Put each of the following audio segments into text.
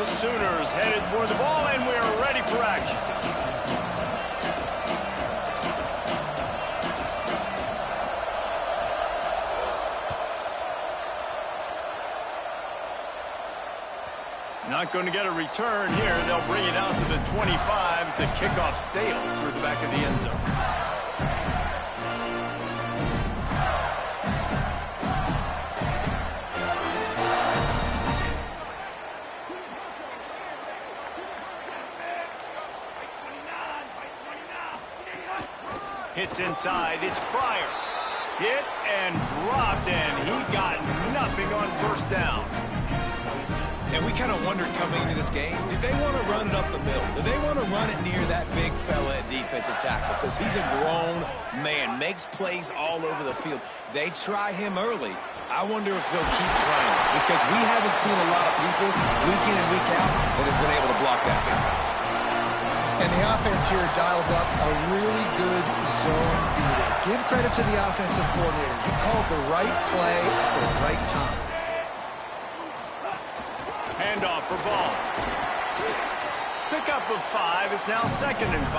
Sooners headed for the ball, and we're ready for action. Not going to get a return here. They'll bring it out to the 25 as the kickoff sails through the back of the end zone. Hits inside. It's Pryor. Hit and dropped, and he got nothing on first down. And we kind of wondered coming into this game, did they want to run it up the middle? Do they want to run it near that big fella at defensive tackle? Because he's a grown man, makes plays all over the field. They try him early. I wonder if they'll keep trying it, because we haven't seen a lot of people week in and week out that has been able to block that big fella. And the offense here dialed up a really good zone beater. Give credit to the offensive coordinator. He called the right play at the right time. Handoff for ball. Pickup of 5. It's now 2nd and 5.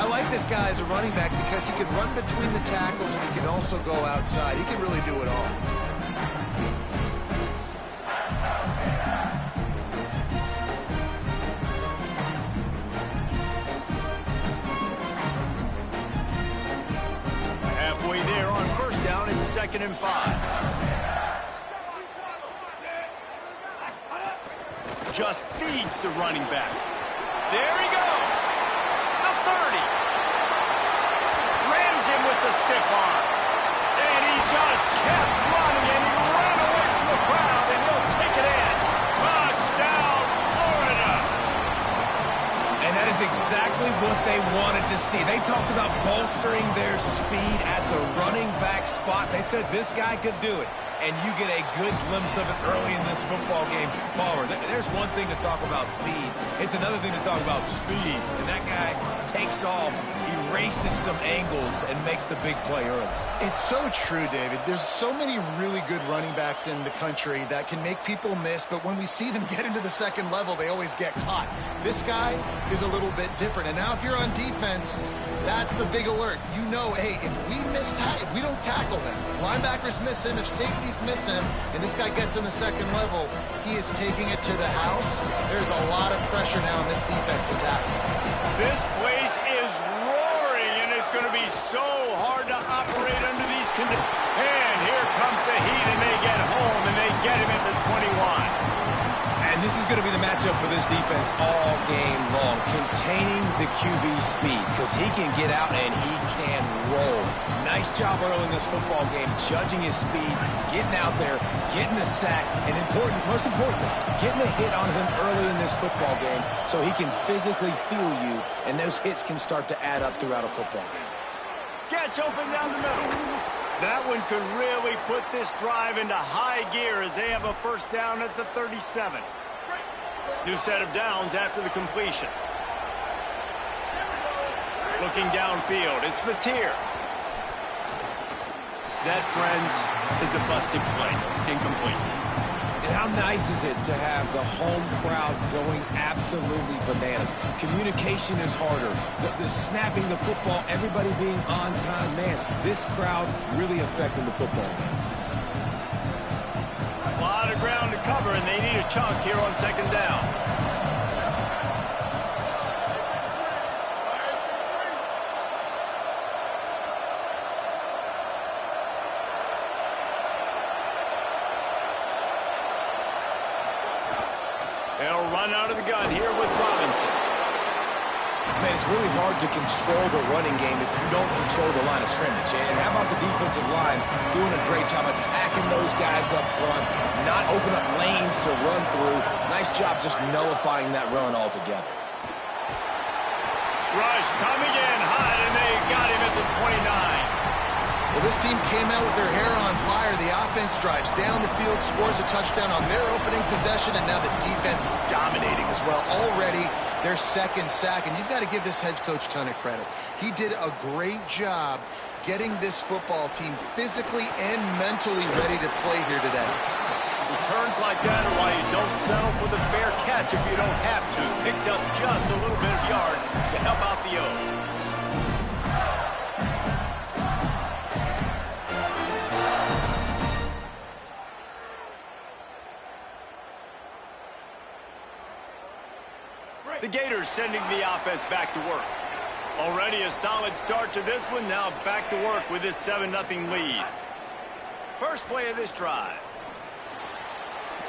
I like this guy as a running back because he can run between the tackles and he can also go outside. He can really do it all. Halfway there on first down. It's 2nd and 5. Just feeds the running back. There he goes. The 30. Rams him with the stiff arm. And he just kept running, and he ran away from the crowd, and he'll take it in. Touchdown, Florida. And that is exactly what they wanted to see. They talked about bolstering their speed at the running back spot. They said this guy could do it. And you get a good glimpse of it early in this football game. Palmer, there's one thing to talk about speed. It's another thing to talk about speed. And that guy takes off, erases some angles, and makes the big play early. It's so true, David. There's so many really good running backs in the country that can make people miss, but when we see them get into the second level, they always get caught. This guy is a little bit different. And now if you're on defense, that's a big alert. You know, hey, if we don't tackle him, if linebackers miss him, if safeties miss him, and this guy gets in the second level, he is taking it to the house. There's a lot of pressure now on this defense to tackle. This place is roaring, and it's going to be so hard to operate under these conditions. And here comes the heat, and they get home, and they get him at the 21. And this is going to be the matchup for this defense all game long, containing the QB speed, because he can get out and he can roll. Nice job early in this football game, judging his speed, getting out there, getting the sack, and most importantly, getting a hit on him early in this football game so he can physically feel you, and those hits can start to add up throughout a football game. Gets open down the middle. That one could really put this drive into high gear as they have a first down at the 37. New set of downs after the completion. Looking downfield, it's Mateer. That, friends, is a busted play. Incomplete. And how nice is it to have the home crowd going absolutely bananas? Communication is harder. The snapping the football, everybody being on time. Man, this crowd really affecting the football game. A lot of ground to cover, and they need a chunk here on second down. They'll run out of the gun here with Robinson. Man, it's really hard to control the running game if you don't control the line of scrimmage. And how about the defensive line doing a great job attacking those guys up front, not open up lanes to run through. Nice job just nullifying that run altogether. Rush coming in hot, and they got him at the 29. Well, this team came out with their hair on fire. The offense drives down the field, scores a touchdown on their opening possession, and now the defense is dominating as well. Already their second sack, and you've got to give this head coach a ton of credit. He did a great job getting this football team physically and mentally ready to play here today. Returns like that are why you don't settle for the fair catch if you don't have to. Picks up just a little bit of yards to help out the O. The Gators sending the offense back to work. Already a solid start to this one. Now back to work with this 7-0 lead. First play of this drive.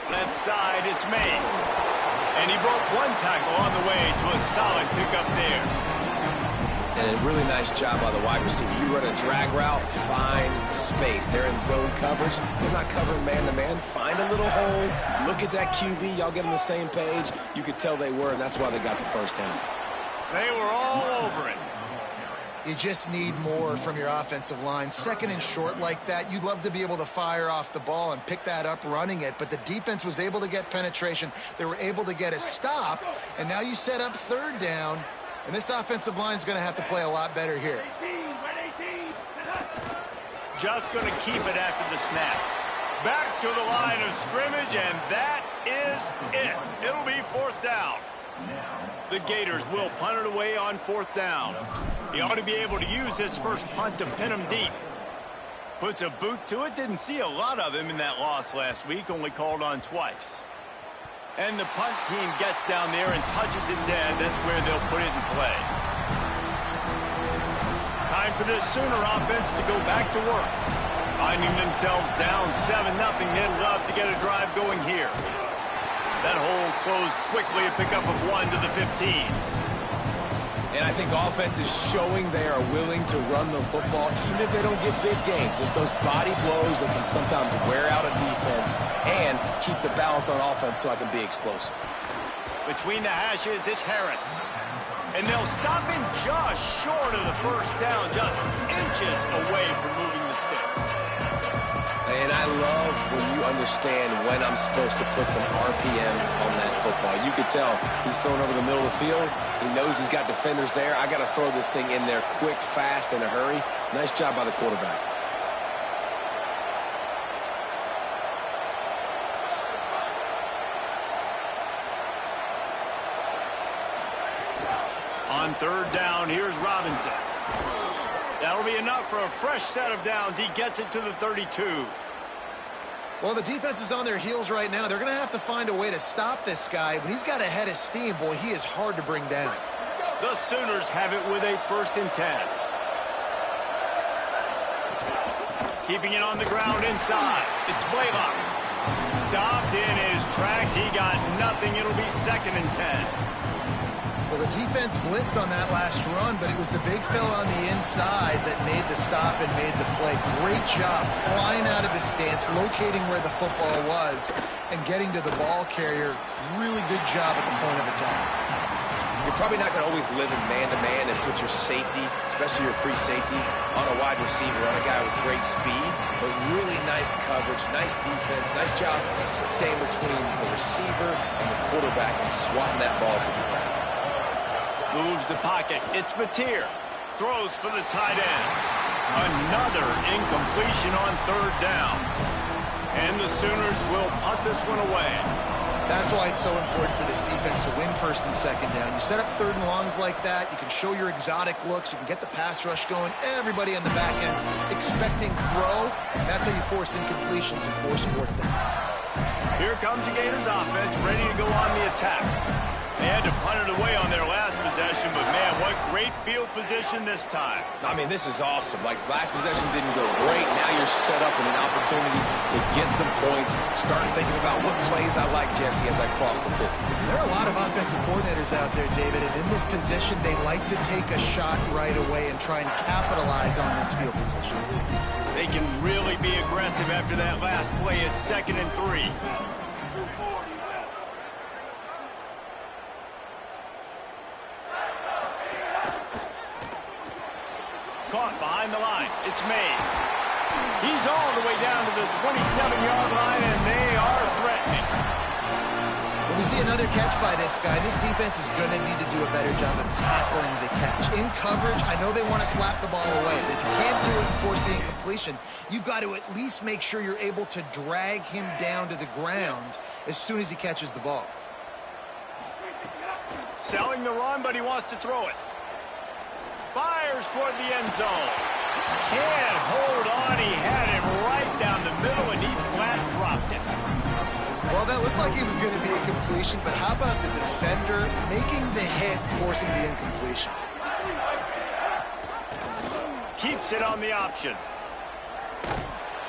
Left side, it's Mays. And he broke one tackle on the way to a solid pickup there. And a really nice job by the wide receiver. You run a drag route, find space. They're in zone coverage. They're not covering man-to-man. Find a little hole. Look at that QB. Y'all get on the same page. You could tell they were, and that's why they got the first down. They were all over it. You just need more from your offensive line. Second and short like that, you'd love to be able to fire off the ball and pick that up running it, but the defense was able to get penetration. They were able to get a stop, and now you set up third down, and this offensive line is going to have to play a lot better here. Just going to keep it after the snap. Back to the line of scrimmage, and that is it. It'll be fourth down. The Gators will punt it away on fourth down. He ought to be able to use his first punt to pin him deep. Puts a boot to it. Didn't see a lot of him in that loss last week. Only called on twice. And the punt team gets down there and touches it dead. That's where they'll put it in play. Time for this Sooner offense to go back to work. Finding themselves down 7-0. They'd love to get a drive going here. That hole closed quickly, a pickup of 1 to the 15. And I think offense is showing they are willing to run the football, even if they don't get big gains. Just those body blows that can sometimes wear out a defense and keep the balance on offense so I can be explosive. Between the hashes, it's Harris. And they'll stop him just short of the first down, just inches away from moving the sticks. And I love when you understand when I'm supposed to put some RPMs on that football. You could tell he's throwing over the middle of the field. He knows he's got defenders there. I got to throw this thing in there quick, fast, in a hurry. Nice job by the quarterback. On third down, here's Robinson. That'll be enough for a fresh set of downs. He gets it to the 32. Well, the defense is on their heels right now. They're going to have to find a way to stop this guy. When he's got a head of steam, boy, he is hard to bring down. The Sooners have it with a 1st and 10. Keeping it on the ground inside. It's Blaylock. Stopped in his tracks. He got nothing. It'll be 2nd and 10. Well, the defense blitzed on that last run, but it was the big fella on the inside that made the stop and made the play. Great job flying out of his stance, locating where the football was, and getting to the ball carrier. Really good job at the point of attack. You're probably not going to always live in man-to-man and put your safety, especially your free safety, on a wide receiver, on a guy with great speed, but really nice coverage, nice defense, nice job staying between the receiver and the quarterback and swatting that ball to the ground. Moves the pocket. It's Mateer. Throws for the tight end. Another incompletion on third down. And the Sooners will punt this one away. That's why it's so important for this defense to win 1st and 2nd down. You set up 3rd and longs like that. You can show your exotic looks. You can get the pass rush going. Everybody on the back end expecting throw. That's how you force incompletions and force 4th downs. Here comes the Gators offense ready to go on the attack. They had to punt it away on their last possession, but man, what great field position this time. I mean, this is awesome. Like, last possession didn't go great. Now you're set up with an opportunity to get some points. Start thinking about what plays I like, Jesse, as I cross the 50. There are a lot of offensive coordinators out there, David, and in this position, they like to take a shot right away and try and capitalize on this field position. They can really be aggressive after that last play. It's 2nd and 3. Caught behind the line. It's Mays. He's all the way down to the 27-yard line, and they are threatening. Well, We see another catch by this guy. This defense is going to need to do a better job of tackling the catch. In coverage, I know they want to slap the ball away, but if you can't do it and force the incompletion, you've got to at least make sure you're able to drag him down to the ground as soon as he catches the ball. Selling the run, but he wants to throw it. Fires toward the end zone. Can't hold on. He had it right down the middle, and he flat dropped it. Well, that looked like he was going to be a completion, but how about the defender making the hit, forcing the incompletion? Keeps it on the option.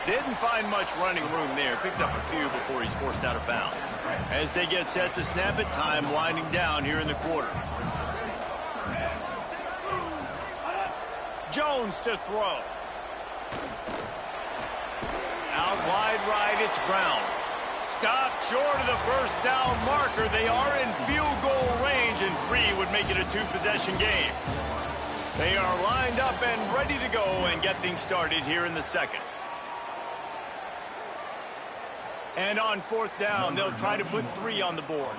Didn't find much running room there. Picks up a few before he's forced out of bounds. As they get set to snap it, time winding down here in the quarter. Jones to throw. Out wide right, it's Brown. Stopped short of the first down marker. They are in field goal range, and 3 would make it a 2-possession game. They are lined up and ready to go and get things started here in the second. And on 4th down, they'll try to put 3 on the board.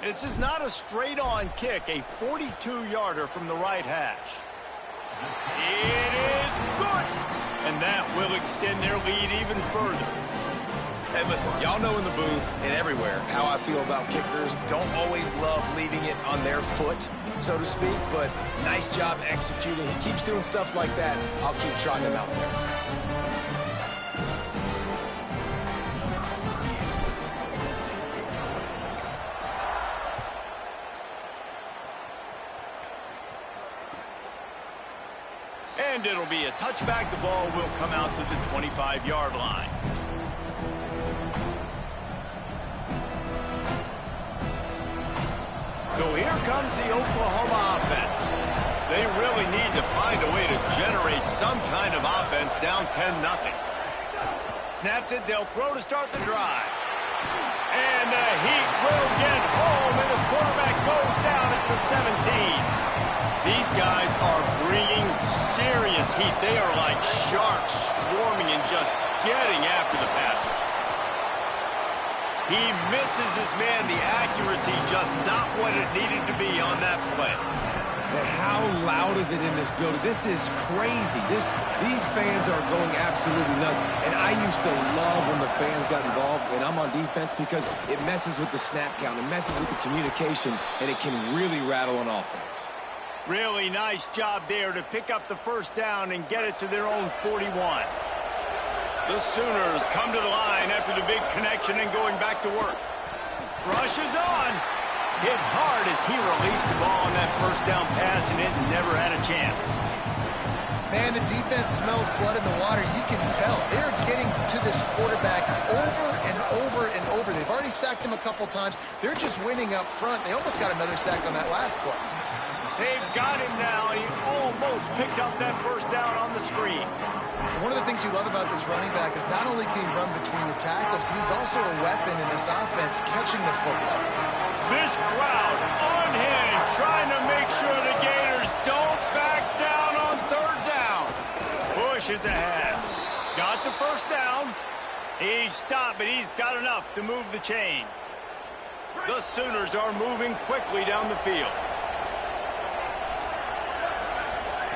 This is not a straight-on kick, a 42-yarder from the right hash. It is good! And that will extend their lead even further. Hey, listen, y'all know in the booth and everywhere how I feel about kickers. Don't always love leaving it on their foot, so to speak, but nice job executing. He keeps doing stuff like that. I'll keep trotting him out there. And it'll be a touchback. The ball will come out to the 25-yard line. So here comes the Oklahoma offense. They really need to find a way to generate some kind of offense down 10-0. Snaps it, they'll throw to start the drive. And the heat will get home, and the quarterback goes down at the 17. These guys are bringing serious heat. They are like sharks swarming and just getting after the passer. He misses his man. The accuracy just not what it needed to be on that play. And how loud is it in this building? This is crazy. These fans are going absolutely nuts. And I used to love when the fans got involved, and I'm on defense, because it messes with the snap count. It messes with the communication, and it can really rattle an offense. Really nice job there to pick up the first down and get it to their own 41. The Sooners come to the line after the big connection and going back to work. Rush is on. Hit hard as he released the ball on that first down pass, and it never had a chance. Man, the defense smells blood in the water. You can tell. They're getting to this quarterback over and over and over. They've already sacked him a couple times. They're just winning up front. They almost got another sack on that last play. They've got him now. He almost picked up that first down on the screen. One of the things you love about this running back is not only can he run between the tackles, but he's also a weapon in this offense catching the football. This crowd unhinged, trying to make sure the Gators don't back down on 3rd down. Bush is ahead. Got the first down. He stopped, but he's got enough to move the chain. The Sooners are moving quickly down the field.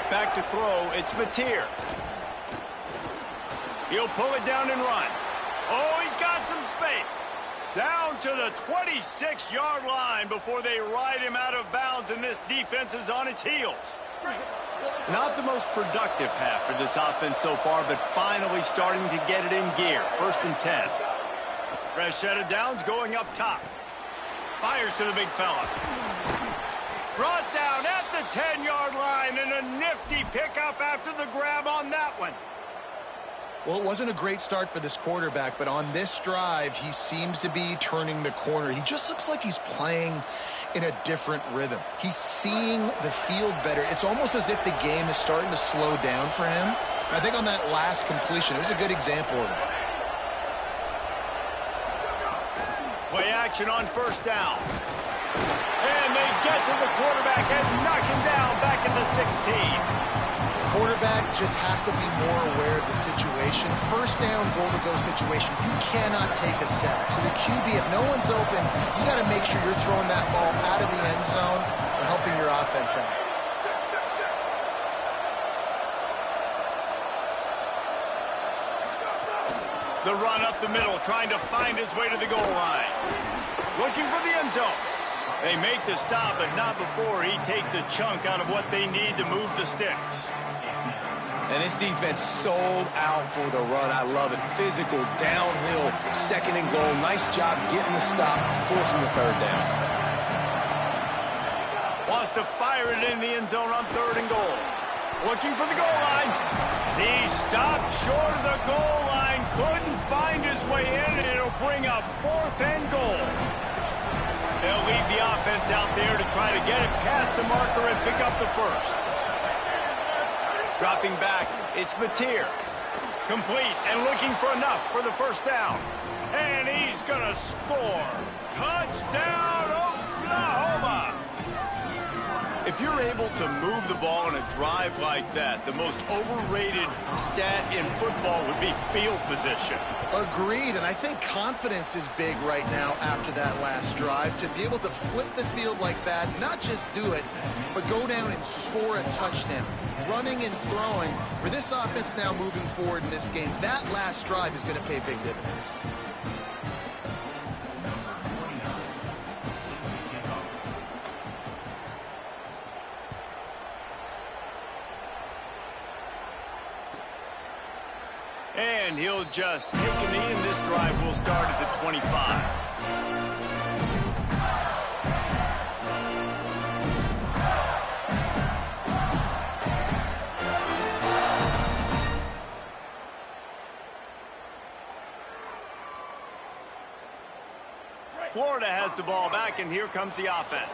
Back to throw, it's Mateer. He'll pull it down and run. Oh, he's got some space. Down to the 26-yard line before they ride him out of bounds, and this defense is on its heels. Not the most productive half for this offense so far, but finally starting to get it in gear. 1st and 10. Fresh set of downs going up top. Fires to the big fella. Brought down at the 10-yard line, and a nifty pickup after the grab on that one. Well, it wasn't a great start for this quarterback, but on this drive, he seems to be turning the corner. He just looks like he's playing in a different rhythm. He's seeing the field better. It's almost as if the game is starting to slow down for him. And I think on that last completion, it was a good example of that. Play action on 1st down. And they get to the quarterback and knock him down back at the 16. quarterback just has to be more aware of the situation. First down, goal-to-go situation, you cannot take a sack. So the QB, if no one's open, you got to make sure you're throwing that ball out of the end zone or helping your offense out. The run up the middle, trying to find his way to the goal line. Looking for the end zone. They make the stop, but not before he takes a chunk out of what they need to move the sticks. And this defense sold out for the run. I love it. Physical, downhill, second and goal. Nice job getting the stop, forcing the third down. Wants to fire it in the end zone on third and goal. Looking for the goal line. He stopped short of the goal line. Couldn't find his way in, and it'll bring up fourth and goal. They'll leave the offense out there to try to get it past the marker and pick up the first. Dropping back, it's Mateer. Complete and looking for enough for the first down. And he's going to score. Touchdown, Oklahoma! If you're able to move the ball in a drive like that, the most overrated stat in football would be field position. Agreed, and I think confidence is big right now after that last drive. To be able to flip the field like that, not just do it, but go down and score a touchdown. Running and throwing, for this offense now moving forward in this game, that last drive is going to pay big dividends. And he'll just take a knee, and this drive will start at the 25. Florida has the ball back, and here comes the offense.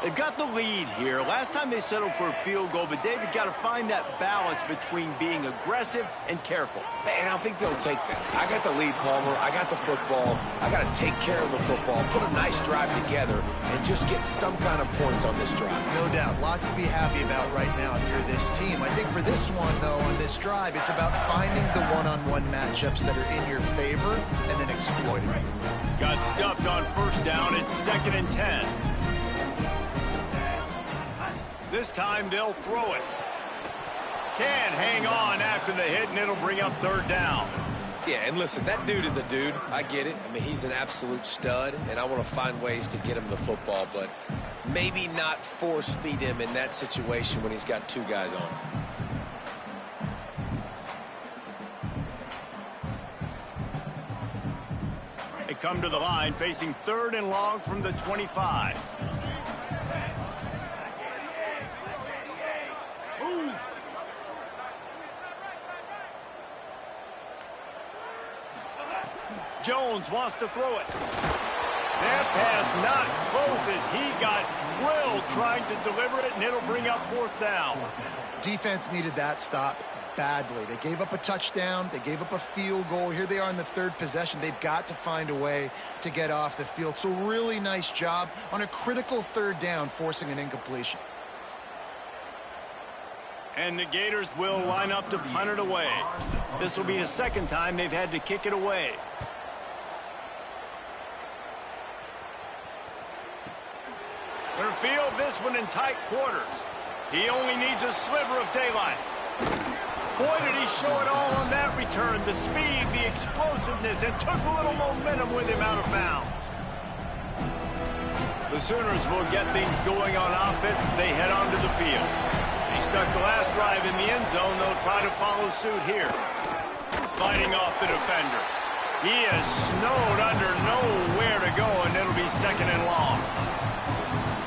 They've got the lead here. Last time they settled for a field goal, but David got to find that balance between being aggressive and careful. And I think they'll take that. I got the lead, Palmer. I got the football. I got to take care of the football, put a nice drive together, and just get some kind of points on this drive. No doubt. Lots to be happy about right now if you're this team. I think for this one, though, on this drive, it's about finding the one-on-one matchups that are in your favor and then exploiting it. Got stuffed on first down. It's 2nd and 10. This time they'll throw it. Can hang on after the hit, and it'll bring up third down. Yeah, and listen, that dude is a dude. I get it. I mean, he's an absolute stud, and I want to find ways to get him the football, but maybe not force feed him in that situation when he's got two guys on him. They come to the line facing 3rd and long from the 25. Jones wants to throw it. That pass not close as he got drilled trying to deliver it, and it'll bring up 4th down. Defense needed that stop badly. They gave up a touchdown. They gave up a field goal. Here they are in the 3rd possession. They've got to find a way to get off the field. So really nice job on a critical 3rd down, forcing an incompletion. And the Gators will line up to punt it away. This will be the 2nd time they've had to kick it away. Gonna field this one in tight quarters. He only needs a sliver of daylight. Boy, did he show it all on that return. The speed, the explosiveness, and took a little momentum with him out of bounds. The Sooners will get things going on offense as they head onto the field. They stuck the last drive in the end zone. They'll try to follow suit here. Fighting off the defender. He is snowed under, nowhere to go, and it'll be 2nd and long.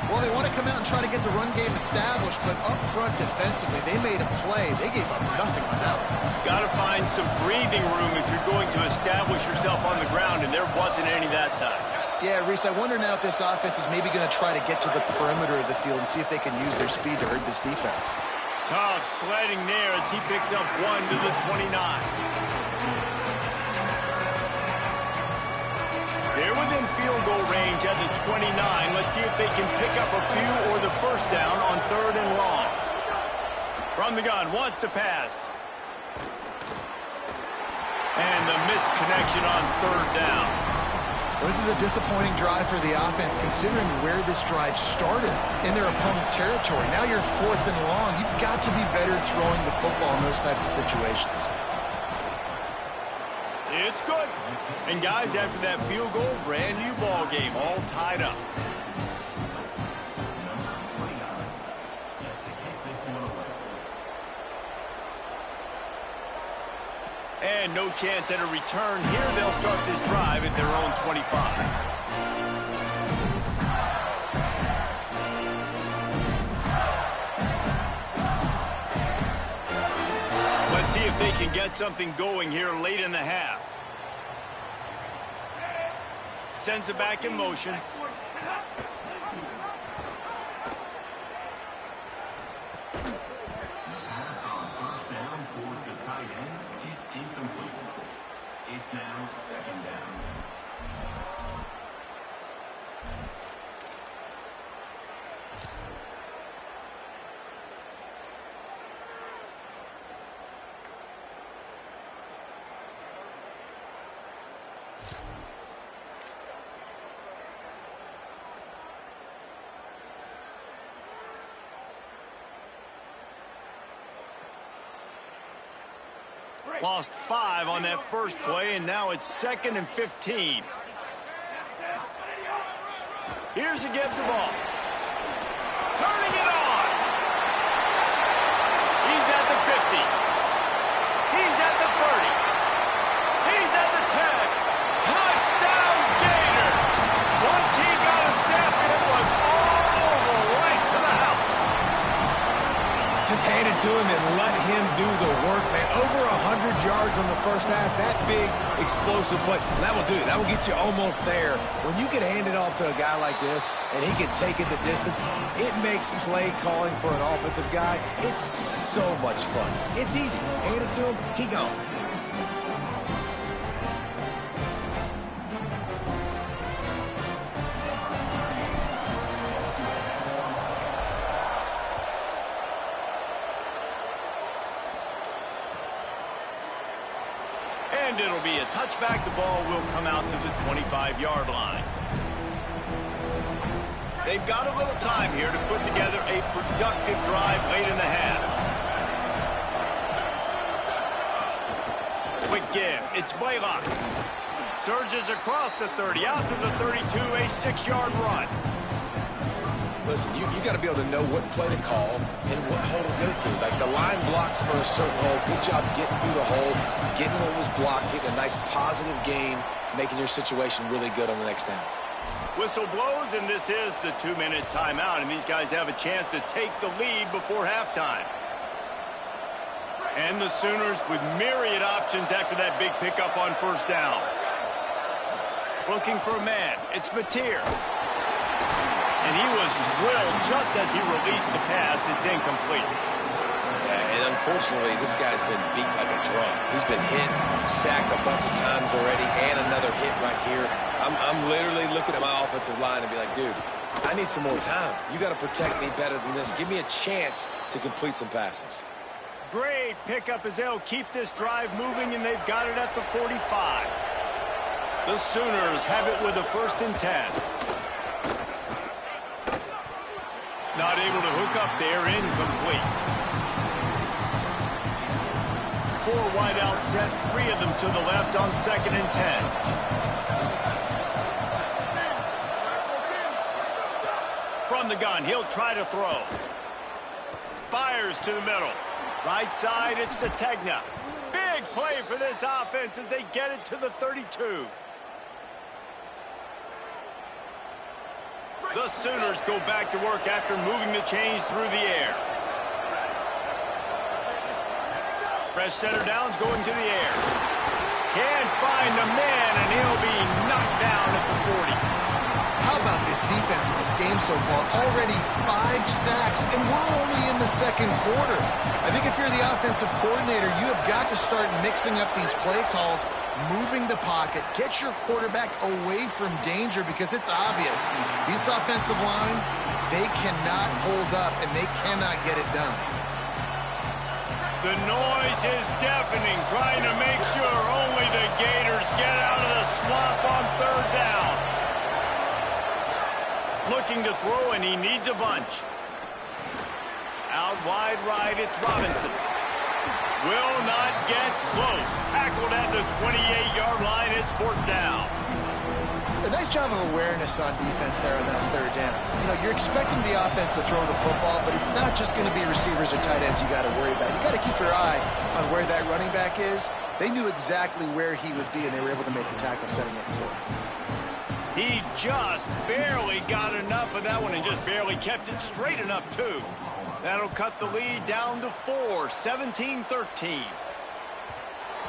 Well, they want to come out and try to get the run game established, but up front defensively, they made a play. They gave up nothing on that one. Got to find some breathing room if you're going to establish yourself on the ground, and there wasn't any that time. Yeah, Reese, I wonder now if this offense is maybe going to try to get to the perimeter of the field and see if they can use their speed to hurt this defense. Tough sledding there as he picks up 1 to the 29. They're within field goal range at the 29. Let's see if they can pick up a few or the first down on 3rd and long. From the gun, wants to pass. And the misconnection on third down. Well, this is a disappointing drive for the offense, considering where this drive started in their opponent territory. Now you're 4th and long. You've got to be better throwing the football in those types of situations. It's good. And guys, after that field goal, brand new ball game, all tied up. And no chance at a return here. They'll start this drive at their own 25. Let's see if they can get something going here late in the half. Sends it back in motion. It's now 2nd down. Lost 5 on that first play, and now it's 2nd and 15. Here's a give the ball. Turning it on. He's at the 50. He's at the 30. He's at the 10. Touchdown, Gator. Once he got a step, it was all over, right to the house. Just hand it to him and let him do the work, man. Over 100 yards on the first half. That big, explosive play. That will do it. That will get you almost there. When you can hand it off to a guy like this and he can take it the distance, it makes play calling for an offensive guy, it's so much fun. It's easy. Hand it to him, he gone. And it'll be a touchback. The ball will come out to the 25-yard line. They've got a little time here to put together a productive drive late in the half. Quick give. It's Blaylock. Surges across the 30, out to the 32, a 6-yard run. Listen, you got to be able to know what play to call and what hole to go through. Like the line blocks for a certain hole. Good job getting through the hole, getting what was blocked, getting a nice positive gain, making your situation really good on the next down. Whistle blows, and this is the 2-minute timeout, and these guys have a chance to take the lead before halftime. And the Sooners with myriad options after that big pickup on first down. Looking for a man. It's Mateer. And he was drilled just as he released the pass. It's incomplete. Yeah, and unfortunately, this guy's been beat like a drum. He's been hit, sacked a bunch of times already, and another hit right here. I'm literally looking at my offensive line and be like, dude, I need some more time. You got to protect me better than this. Give me a chance to complete some passes. Great pickup as they'll keep this drive moving, and they've got it at the 45. The Sooners have it with a 1st and 10. Not able to hook up there, incomplete. 4 wide out set, 3 of them to the left on 2nd and 10. From the gun, he'll try to throw. Fires to the middle. Right side, it's Sategna. Big play for this offense as they get it to the 32. The Sooners go back to work after moving the chains through the air. Fresh center downs going to the air. Can't find the man, and he'll be knocked down at the 40. How about this defense in this game so far? Already 5 sacks, and we're only in the 2nd quarter. I think if you're the offensive coordinator, you have got to start mixing up these play calls, moving the pocket, get your quarterback away from danger, because it's obvious. This offensive line, they cannot hold up, and they cannot get it done. The noise is deafening, trying to make sure only the Gators get out of the swamp on third down. Looking to throw, and he needs a bunch. Out wide right, it's Robinson. Will not get close. Tackled at the 28-yard line, it's fourth down. A nice job of awareness on defense there on that third down. You know, you're expecting the offense to throw the football, but it's not just going to be receivers or tight ends you got to worry about. You got to keep your eye on where that running back is. They knew exactly where he would be, and they were able to make the tackle setting up fourth. He just barely got enough of that one and just barely kept it straight enough, too. That'll cut the lead down to 4, 17-13.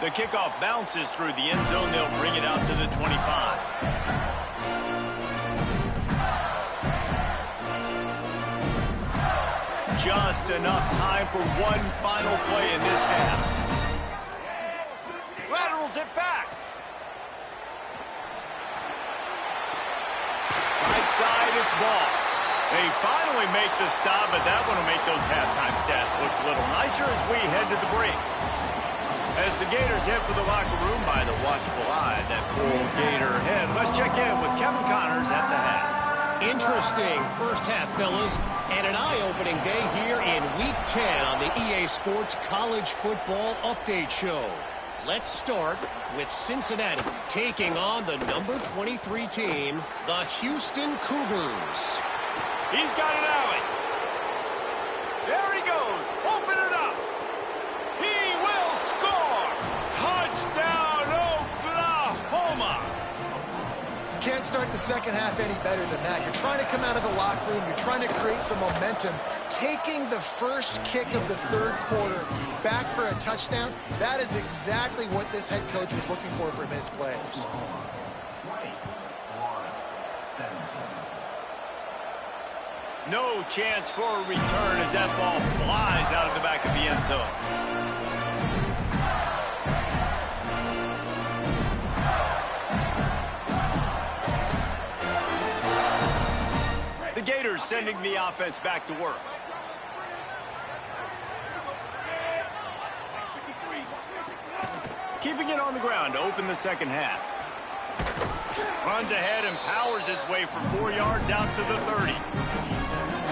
The kickoff bounces through the end zone. They'll bring it out to the 25. Just enough time for one final play in this half. Laterals it back. Right side, it's ball. They finally make the stop, but that one will make those halftime stats look a little nicer as we head to the break. As the Gators head for the locker room by the watchful eye, that full Gator head. Let's check in with Kevin Connors at the half. Interesting first half, fellas, and an eye-opening day here in Week 10 on the EA Sports College Football Update Show. Let's start with Cincinnati taking on the number 23 team, the Houston Cougars. He's got an alley. There he goes. Open it up. He will score. Touchdown, Oklahoma. Can't start the second half any better than that. You're trying to come out of the locker room. You're trying to create some momentum. Taking the first kick of the third quarter back for a touchdown, that is exactly what this head coach was looking for from his players. No chance for a return as that ball flies out of the back of the end zone. The Gators sending the offense back to work. Keeping it on the ground to open the second half. Runs ahead and powers his way for 4 yards out to the 30.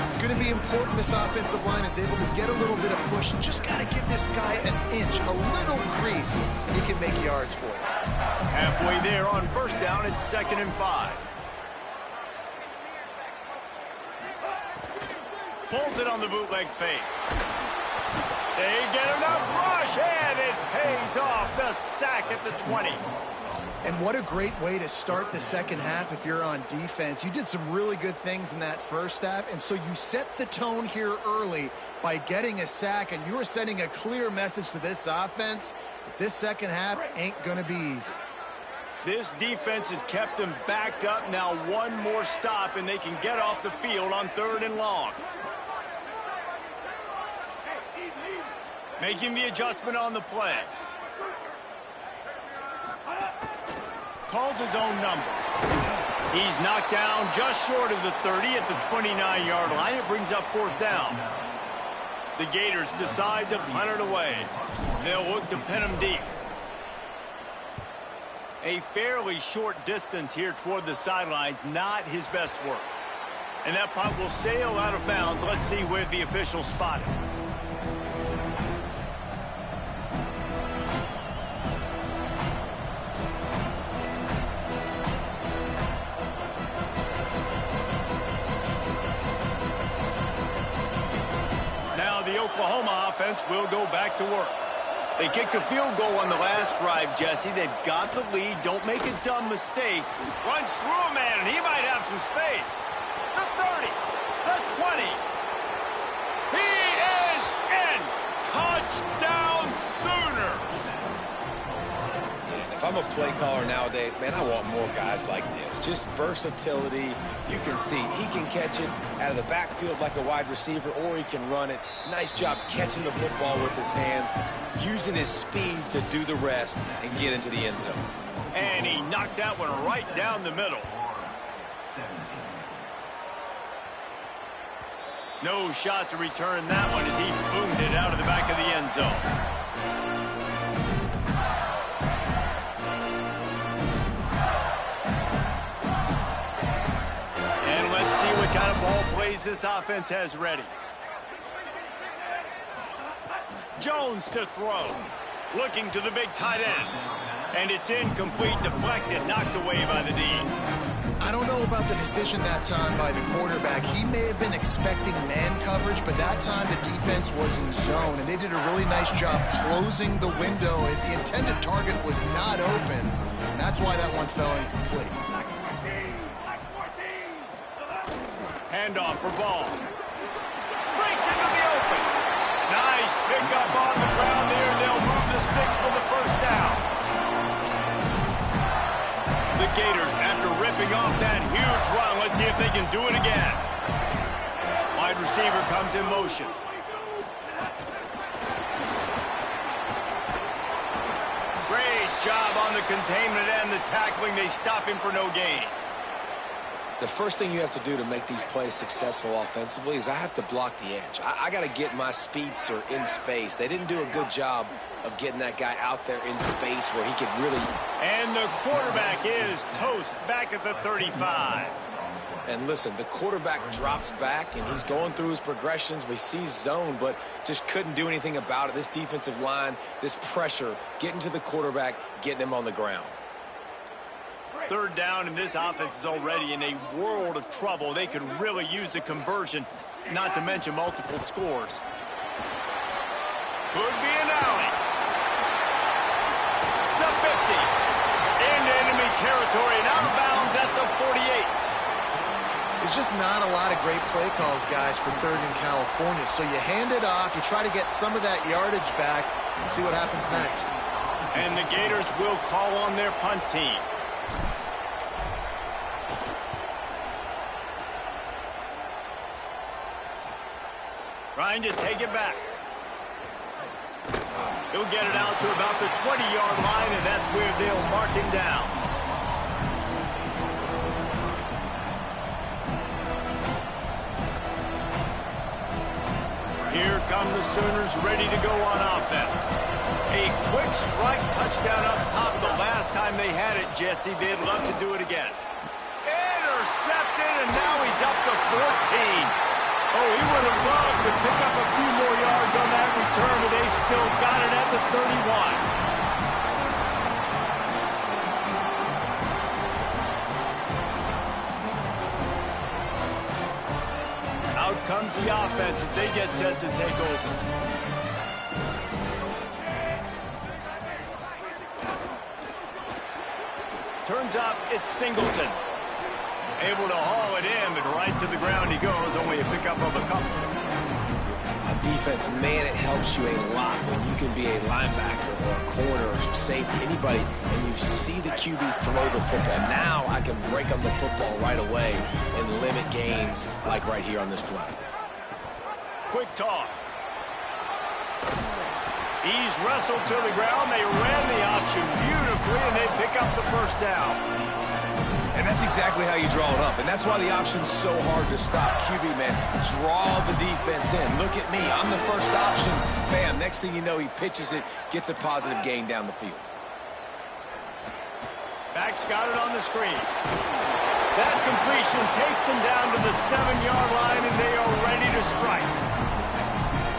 It's going to be important this offensive line is able to get a little bit of push. You just got to give this guy an inch, a little crease, and he can make yards for you. Halfway there on first down, it's 2nd and 5. Pulls it on the bootleg fake. They get enough rush, and it pays off. The sack at the 20. And what a great way to start the second half if you're on defense. You did some really good things in that first half, and so you set the tone here early by getting a sack, and you were sending a clear message to this offense. This second half ain't going to be easy. This defense has kept them backed up. Now one more stop, and they can get off the field on 3rd and long. Making the adjustment on the play. Calls his own number. He's knocked down just short of the 30 at the 29-yard line. It brings up 4th down. The Gators decide to punt it away. They'll look to pin him deep. A fairly short distance here toward the sidelines, not his best work. And that punt will sail out of bounds. Let's see where the officials spot it. The Oklahoma offense will go back to work. They kicked a field goal on the last drive, Jesse. They've got the lead. Don't make a dumb mistake. Runs through a man, and he might have some space. The 30, the 20. He is in. Touchdown Sooners. If I'm a play caller nowadays, man, I want more guys like this. Just versatility. You can see he can catch it out of the backfield like a wide receiver, or he can run it. Nice job catching the football with his hands, using his speed to do the rest and get into the end zone. And he knocked that one right down the middle. No shot to return that one as he boomed it out of the back of the end zone. And let's see what kind of ball plays this offense has ready. Jones to throw. Looking to the big tight end. And it's incomplete, deflected, knocked away by the D. I don't know about the decision that time by the quarterback. He may have been expecting man coverage, but that time the defense was in zone, and they did a really nice job closing the window. The intended target was not open, and that's why that one fell incomplete. Handoff for Ball. Breaks into the open. Nice pickup on the ground there, and they'll move the sticks for the first down. The Gators, after ripping off that huge run, let's see if they can do it again. Wide receiver comes in motion. Great job on the containment and the tackling. They stop him for no gain. The first thing you have to do to make these plays successful offensively is I have to block the edge. I got to get my speedster in space. They didn't do a good job of getting that guy out there in space where he could really... And the quarterback is toast back at the 35. And listen, the quarterback drops back, and he's going through his progressions. We see zone, but just couldn't do anything about it. This defensive line, this pressure, getting to the quarterback, getting him on the ground. Third down, and this offense is already in a world of trouble. They could really use a conversion, not to mention multiple scores. Could be an alley. The 50. Into enemy territory and out of bounds at the 48. There's just not a lot of great play calls, guys, for third in California. So you hand it off, you try to get some of that yardage back, and see what happens next. And the Gators will call on their punt team. Trying to take it back. He'll get it out to about the 20-yard line, and that's where they'll mark him down. Here come the Sooners ready to go on offense. A quick strike touchdown up top the last time they had it, Jesse. They'd love to do it again. Intercepted, and now he's up to 14. Oh, he would have loved to pick up a few more yards on that return, but they've still got it at the 31. Out comes the offense as they get set to take over. Turns out it's Singleton. Able to haul it in, but right to the ground he goes, only a pickup of a couple. On defense, man, it helps you a lot when you can be a linebacker or a corner or safety, anybody, and you see the QB throw the football. Now I can break on the football right away and limit gains like right here on this play. Quick toss. He's wrestled to the ground. They ran the option beautifully, and they pick up the first down. And that's exactly how you draw it up. And that's why the option's so hard to stop. QB, man, draw the defense in. Look at me. I'm the first option. Bam. Next thing you know, he pitches it, gets a positive gain down the field. Back's got it on the screen. That completion takes them down to the 7-yard line, and they are ready to strike.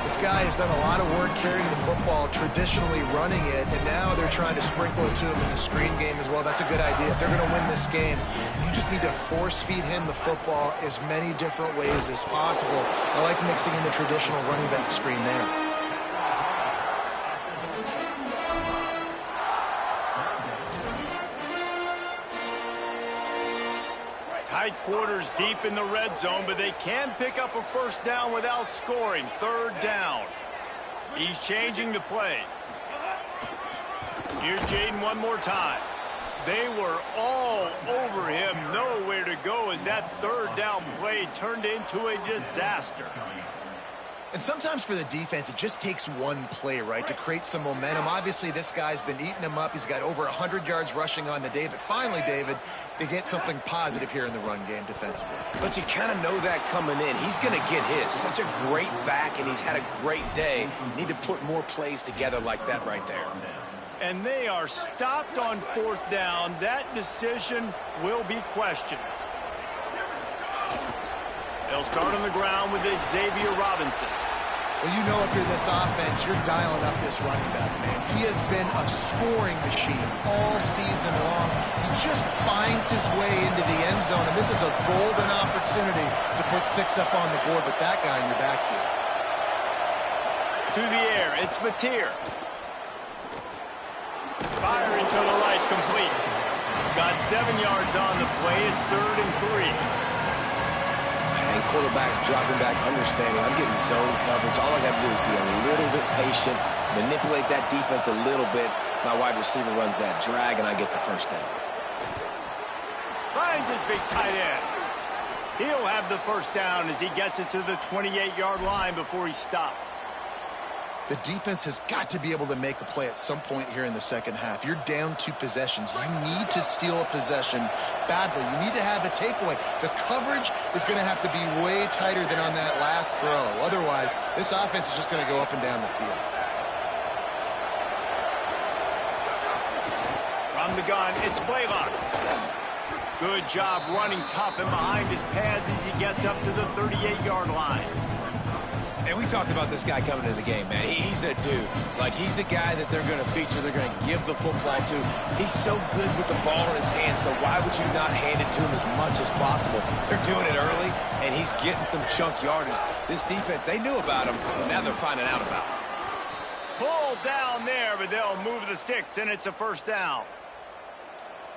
This guy has done a lot of work carrying the football, traditionally running it, and now they're trying to sprinkle it to him in the screen game as well. That's a good idea. If they're going to win this game, you just need to force-feed him the football as many different ways as possible. I like mixing in the traditional running back screen there. Tight quarters deep in the red zone, but they can pick up a first down without scoring. Third down. He's changing the play. Here's Jaden one more time. They were all over him. Nowhere to go as that third down play turned into a disaster. And sometimes for the defense, it just takes one play, right, to create some momentum. Obviously, this guy's been eating him up. He's got over 100 yards rushing on the day. But finally, David, they get something positive here in the run game defensively. But you kind of know that coming in. He's going to get his. Such a great back, and he's had a great day. Need to put more plays together like that right there. And they are stopped on 4th down. That decision will be questioned. They'll start on the ground with Xavier Robinson. Well, you know if you're this offense, you're dialing up this running back, man. He has been a scoring machine all season long. He just finds his way into the end zone, and this is a golden opportunity to put 6 up on the board with that guy in your backfield. To the air, it's Mateer. Firing to the right, complete. Got 7 yards on the play. It's 3rd and 3. And quarterback dropping back, understanding I'm getting zone coverage. All I got to do is be a little bit patient, manipulate that defense a little bit. My wide receiver runs that drag, and I get the first down. Finds his big tight end. He'll have the first down as he gets it to the 28-yard line before he's stopped. The defense has got to be able to make a play at some point here in the second half. You're down 2 possessions. You need to steal a possession badly. You need to have a takeaway. The coverage is going to have to be way tighter than on that last throw. Otherwise, this offense is just going to go up and down the field. From the gun, it's Blaylock. Good job running tough and behind his pads as he gets up to the 38-yard line. And we talked about this guy coming into the game, man. He's a dude. Like, he's a guy that they're going to feature, they're going to give the football to. He's so good with the ball in his hand, so why would you not hand it to him as much as possible? They're doing it early, and he's getting some chunk yardage. This defense, they knew about him, but now they're finding out about him. Pulled down there, but they'll move the sticks, and it's a first down.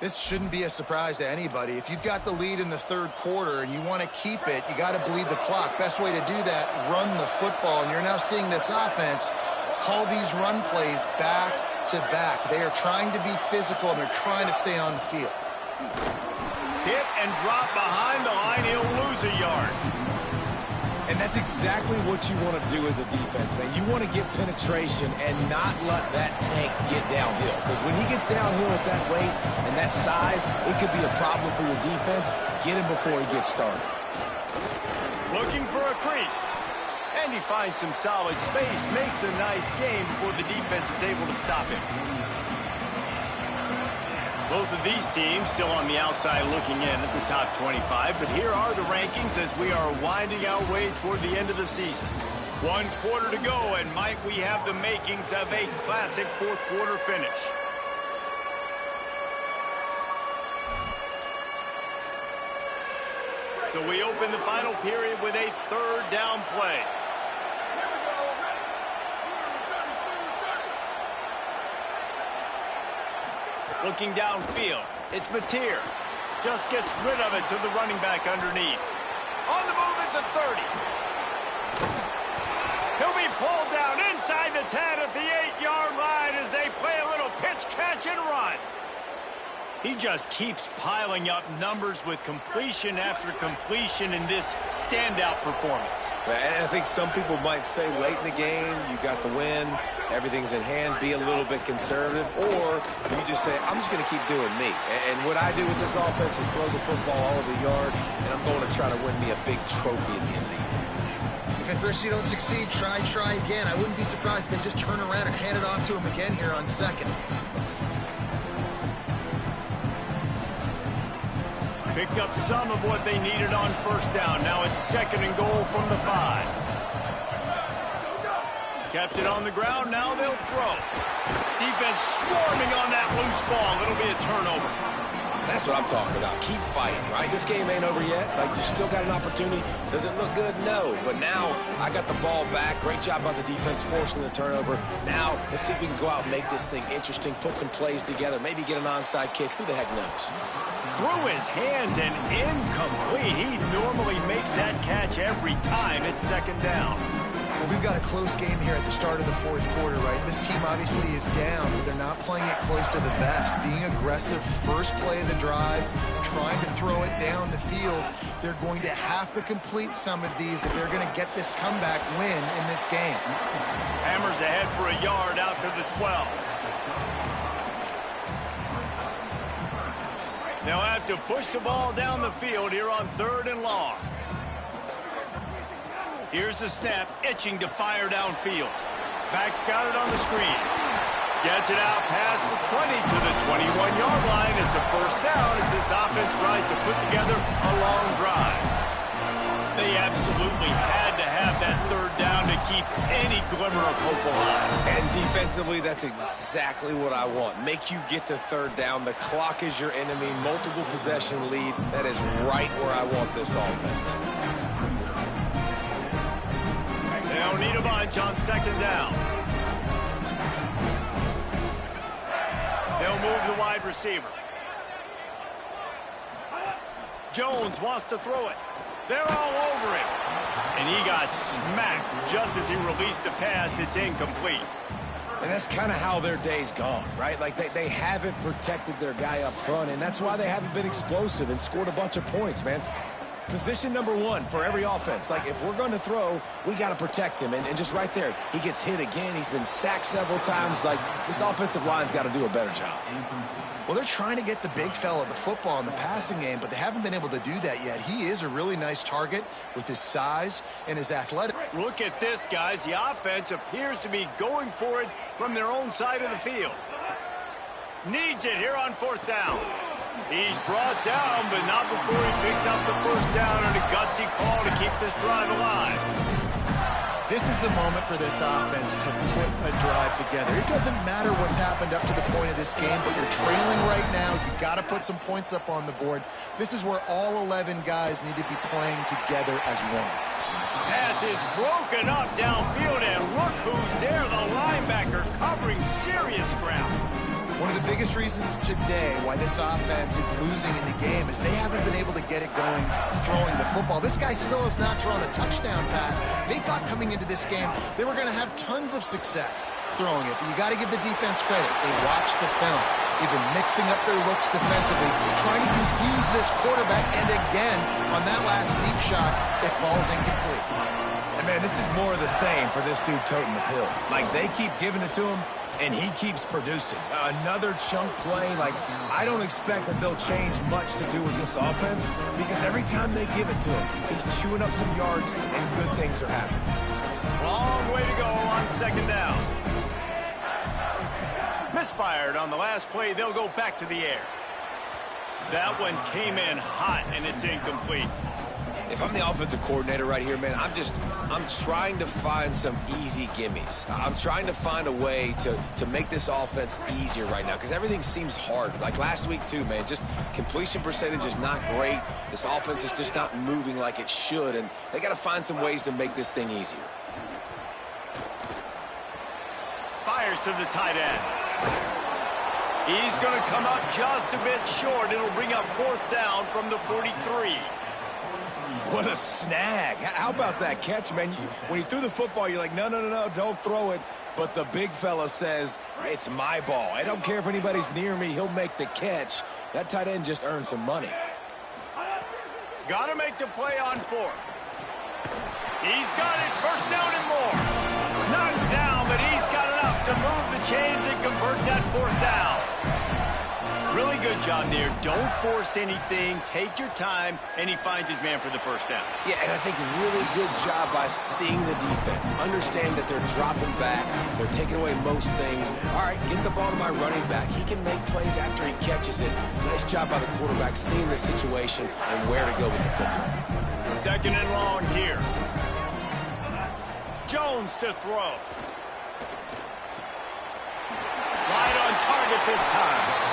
This shouldn't be a surprise to anybody. If you've got the lead in the 3rd quarter and you want to keep it, you got to bleed the clock. Best way to do that, run the football. And you're now seeing this offense call these run plays back to back. They are trying to be physical, and they're trying to stay on the field. Hit and drop behind the line. He'll lose a yard. And that's exactly what you want to do as a defense, man. You want to get penetration and not let that tank get downhill. Because when he gets downhill at that weight and that size, it could be a problem for your defense. Get him before he gets started. Looking for a crease. And he finds some solid space. Makes a nice game before the defense is able to stop him. Both of these teams still on the outside looking in at the top 25, but here are the rankings as we are winding our way toward the end of the season. 1 quarter to go, and might we have the makings of a classic 4th quarter finish. So we open the final period with a 3rd down play. Looking downfield, it's Mateer. Just gets rid of it to the running back underneath. On the move at the 30. He'll be pulled down inside the 10 at the 8-yard line as they play a little pitch, catch, and run. He just keeps piling up numbers with completion after completion in this standout performance. And I think some people might say late in the game, you got the win, everything's in hand, be a little bit conservative, or you just say, I'm just going to keep doing me. And what I do with this offense is throw the football all over the yard, and I'm going to try to win me a big trophy at the end of the year. If at first you don't succeed, try again. I wouldn't be surprised if they just turn around and hand it off to him again here on 2nd. Picked up some of what they needed on 1st down. Now it's 2nd and goal from the 5. Kept it on the ground. Now they'll throw. Defense swarming on that loose ball. It'll be a turnover. That's what I'm talking about. Keep fighting, right? This game ain't over yet. Like, you still got an opportunity. Does it look good? No. But now I got the ball back. Great job by the defense forcing the turnover. Now let's see if we can go out and make this thing interesting, put some plays together, maybe get an onside kick. Who the heck knows? Through his hands and incomplete. He normally makes that catch every time. It's 2nd down. We've got a close game here at the start of the fourth quarter, right? This team obviously is down, but they're not playing it close to the vest. Being aggressive, first play of the drive, trying to throw it down the field. They're going to have to complete some of these if they're going to get this comeback win in this game. Hammers ahead for a yard out to the 12. They'll have to push the ball down the field here on 3rd and long. Here's the snap, itching to fire downfield. Back's got it on the screen. Gets it out past the 20 to the 21-yard line. It's a first down as this offense tries to put together a long drive. They absolutely had to have that 3rd down to keep any glimmer of hope alive. And defensively, that's exactly what I want. Make you get to 3rd down. The clock is your enemy. Multiple possession lead. That is right where I want this offense. They don't need a bunch on 2nd down. They'll move the wide receiver. Jones wants to throw it. They're all over him. And he got smacked just as he released the pass. It's incomplete. And that's kind of how their day's gone, right? Like they haven't protected their guy up front, and that's why they haven't been explosive and scored a bunch of points, man. Position number 1 for every offense. Like, if we're going to throw, we got to protect him. And just right there, he gets hit again. He's been sacked several times. Like, this offensive line's got to do a better job. Well, they're trying to get the big fella the football in the passing game, but they haven't been able to do that yet. He is a really nice target with his size and his athletic. Look at this, guys. The offense appears to be going for it from their own side of the field. Needs it here on 4th down. He's brought down, but not before he picks up the first down and a gutsy call to keep this drive alive. This is the moment for this offense to put a drive together. It doesn't matter what's happened up to the point of this game, but you're trailing right now. You've got to put some points up on the board. This is where all 11 guys need to be playing together as one. Pass is broken up downfield, and look who's there. The linebacker covering serious ground. One of the biggest reasons today why this offense is losing in the game is they haven't been able to get it going throwing the football. This guy still has not thrown a touchdown pass. They thought coming into this game they were going to have tons of success throwing it, but you got to give the defense credit. They watched the film. They've been mixing up their looks defensively, trying to confuse this quarterback, and again, on that last deep shot, it falls incomplete. And man, this is more of the same for this dude toting the pill. Like, they keep giving it to him, and he keeps producing. Another chunk play. Like, I don't expect that they'll change much to do with this offense, because every time they give it to him, he's chewing up some yards, and good things are happening. Long way to go on 2nd down. Misfired on the last play. They'll go back to the air. That one came in hot, and it's incomplete. If I'm the offensive coordinator right here, man, I'm trying to find some easy gimmies. I'm trying to find a way to make this offense easier right now, because everything seems hard. Like last week too, man, just completion percentage is not great. This offense is just not moving like it should, and they got to find some ways to make this thing easier. Fires to the tight end. He's going to come up just a bit short. It'll bring up 4th down from the 43. What a snag. How about that catch, man? When he threw the football, you're like, no, don't throw it. But the big fella says, it's my ball. I don't care if anybody's near me. He'll make the catch. That tight end just earned some money. Got to make the play on 4th. He's got it. First down and more. Not down, but he's got enough to move the chains and convert that 4th down. Really good job there. Don't force anything. Take your time, and he finds his man for the first down. Yeah, and I think really good job by seeing the defense. Understand that they're dropping back. They're taking away most things. All right, get the ball to my running back. He can make plays after he catches it. Nice job by the quarterback seeing the situation and where to go with the football. 2nd and long here. Jones to throw. Right on target this time.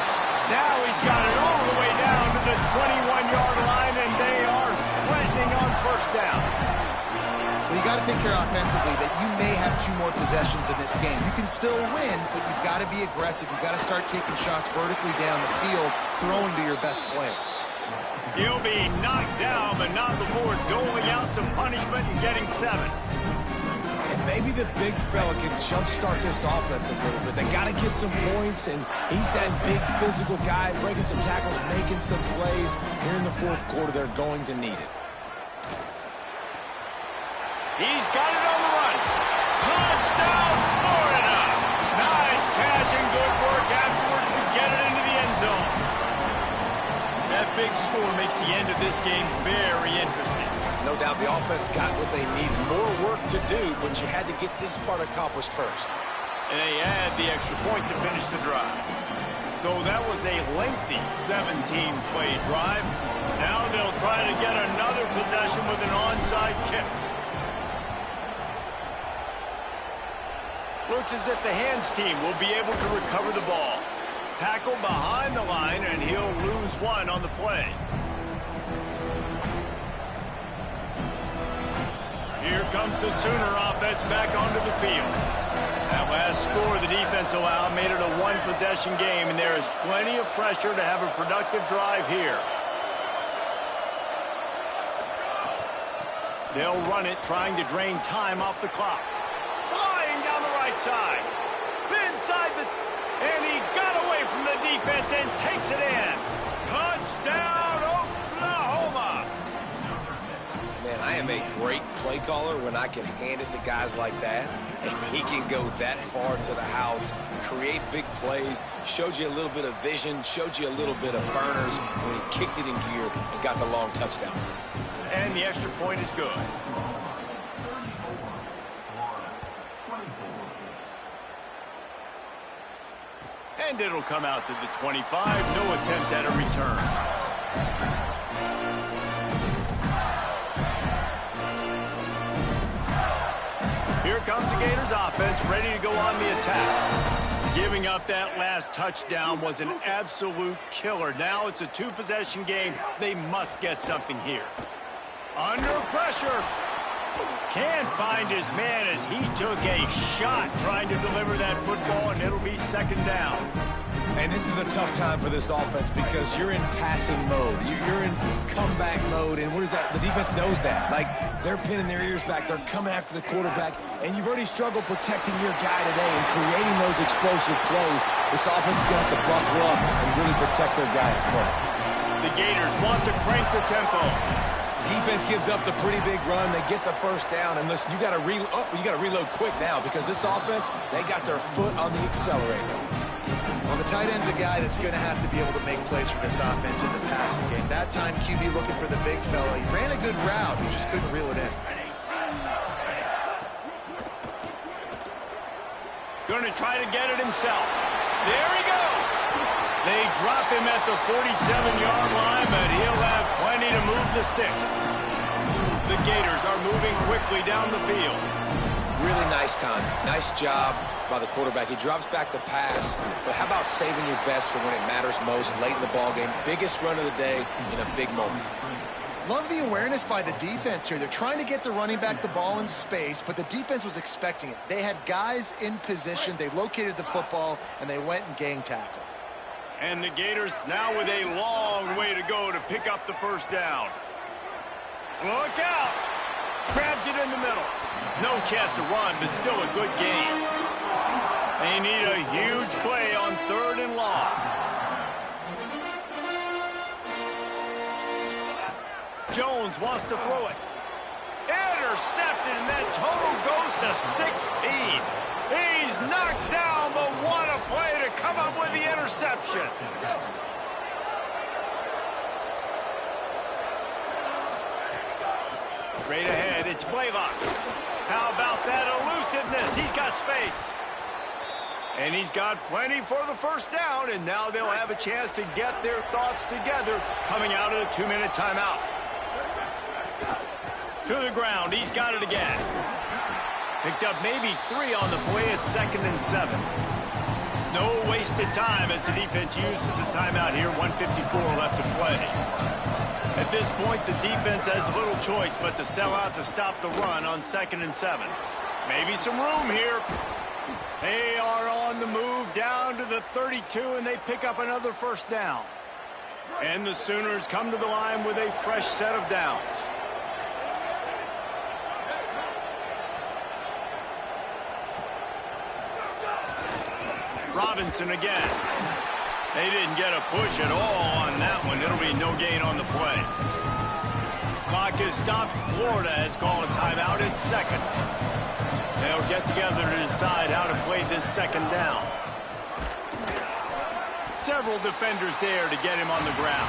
Now he's got it all the way down to the 21-yard line, and they are threatening on 1st down. Well, you got to think here offensively that you may have 2 more possessions in this game. You can still win, but you've got to be aggressive. You've got to start taking shots vertically down the field, throwing to your best players. He'll be knocked down, but not before doling out some punishment and getting 7. And maybe the big fella can jumpstart this offense a little bit. They got to get some points, and he's that big physical guy, breaking some tackles, making some plays. Here in the fourth quarter, they're going to need it. He's got it on the run. Touchdown, Florida. Nice catch and good work afterwards to get it into the end zone. That big score makes the end of this game very interesting. No doubt the offense got what they need. More work to do, but you had to get this part accomplished first. And they add the extra point to finish the drive. So that was a lengthy 17-play drive. Now they'll try to get another possession with an onside kick. Looks as if the hands team will be able to recover the ball. Tackle behind the line, and he'll lose one on the play. Here comes the Sooner offense back onto the field. That last score the defense allowed made it a one-possession game, and there is plenty of pressure to have a productive drive here. They'll run it, trying to drain time off the clock. Flying down the right side. Inside the... And he got away from the defense and takes it in. Touchdown, Oklahoma! Man, I am a great play caller when I can hand it to guys like that. And he can go that far to the house, create big plays, showed you a little bit of vision, showed you a little bit of burners when he kicked it in gear and got the long touchdown. And the extra point is good. And it'll come out to the 25. No attempt at a return. Here comes the Gators offense, ready to go on the attack. Giving up that last touchdown was an absolute killer. Now it's a two-possession game. They must get something here. Under pressure. Can't find his man as he took a shot trying to deliver that football, and it'll be second down. And this is a tough time for this offense because you're in passing mode. You're in comeback mode, and what is that? The defense knows that. Like, they're pinning their ears back. They're coming after the quarterback, and you've already struggled protecting your guy today and creating those explosive plays. This offense is going to have to buckle up and really protect their guy in front. The Gators want to crank the tempo. Defense gives up the pretty big run. They get the first down. And listen, you got to reload quick now because this offense, they got their foot on the accelerator. Well, the tight end's a guy that's going to have to be able to make plays for this offense in the passing game. That time, QB looking for the big fella. He ran a good route. He just couldn't reel it in. Going to try to get it himself. There he goes. They drop him at the 47-yard line, but he'll have plenty to move the sticks. The Gators are moving quickly down the field. Really nice time. Nice job by the quarterback. He drops back to pass, but how about saving your best for when it matters most late in the ballgame? Biggest run of the day in a big moment. Love the awareness by the defense here. They're trying to get the running back the ball in space, but the defense was expecting it. They had guys in position. They located the football, and they went and gang tackled. And the Gators now with a long way to go to pick up the first down. Look out! Grabs it in the middle. No chance to run, but still a good gain. They need a huge play on 3rd and long. Jones wants to throw it. Intercepted, and that total goes to 16. He's knocked down, but what a play to come up with the interception. Straight ahead, it's Blaylock. How about that elusiveness? He's got space. And he's got plenty for the first down, and now they'll have a chance to get their thoughts together coming out of the 2-minute timeout. To the ground, he's got it again. Picked up maybe 3 on the play at 2nd and 7. No wasted time as the defense uses a timeout here. 1:54 left to play. At this point, the defense has little choice but to sell out to stop the run on 2nd and 7. Maybe some room here. They are on the move down to the 32, and they pick up another first down. And the Sooners come to the line with a fresh set of downs. Robinson again. They didn't get a push at all on that one. It'll be no gain on the play. Clock is stopped. Florida has called a timeout at second. They'll get together to decide how to play this second down. Several defenders there to get him on the ground.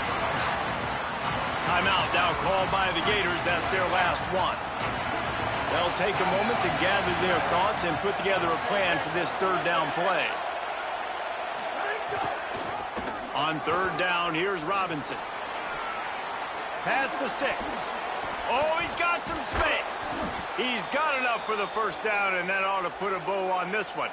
Timeout now called by the Gators. That's their last one. They'll take a moment to gather their thoughts and put together a plan for this third down play. On third down, here's Robinson. Pass to 6. Oh, he's got some space. He's got enough for the first down, and that ought to put a bow on this one.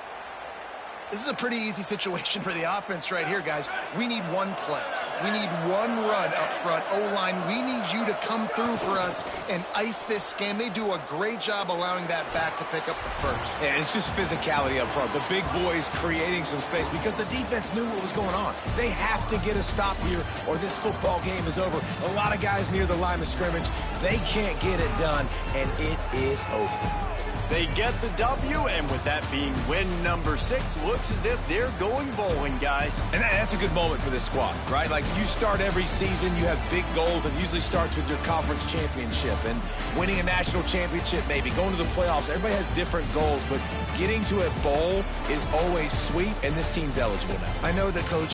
This is a pretty easy situation for the offense right here, guys. We need one play. We need one run up front. O-line, we need you to come through for us and ice this game. They do a great job allowing that back to pick up the first. And it's just physicality up front. The big boys creating some space because the defense knew what was going on. They have to get a stop here or this football game is over. A lot of guys near the line of scrimmage. They can't get it done, and it is over. They get the W, and with that being win number 6, looks as if they're going bowling, guys. And that's a good moment for this squad, right? Like, you start every season, you have big goals, and usually starts with your conference championship. And winning a national championship, maybe going to the playoffs, everybody has different goals, but getting to a bowl is always sweet, and this team's eligible now. I know that Coach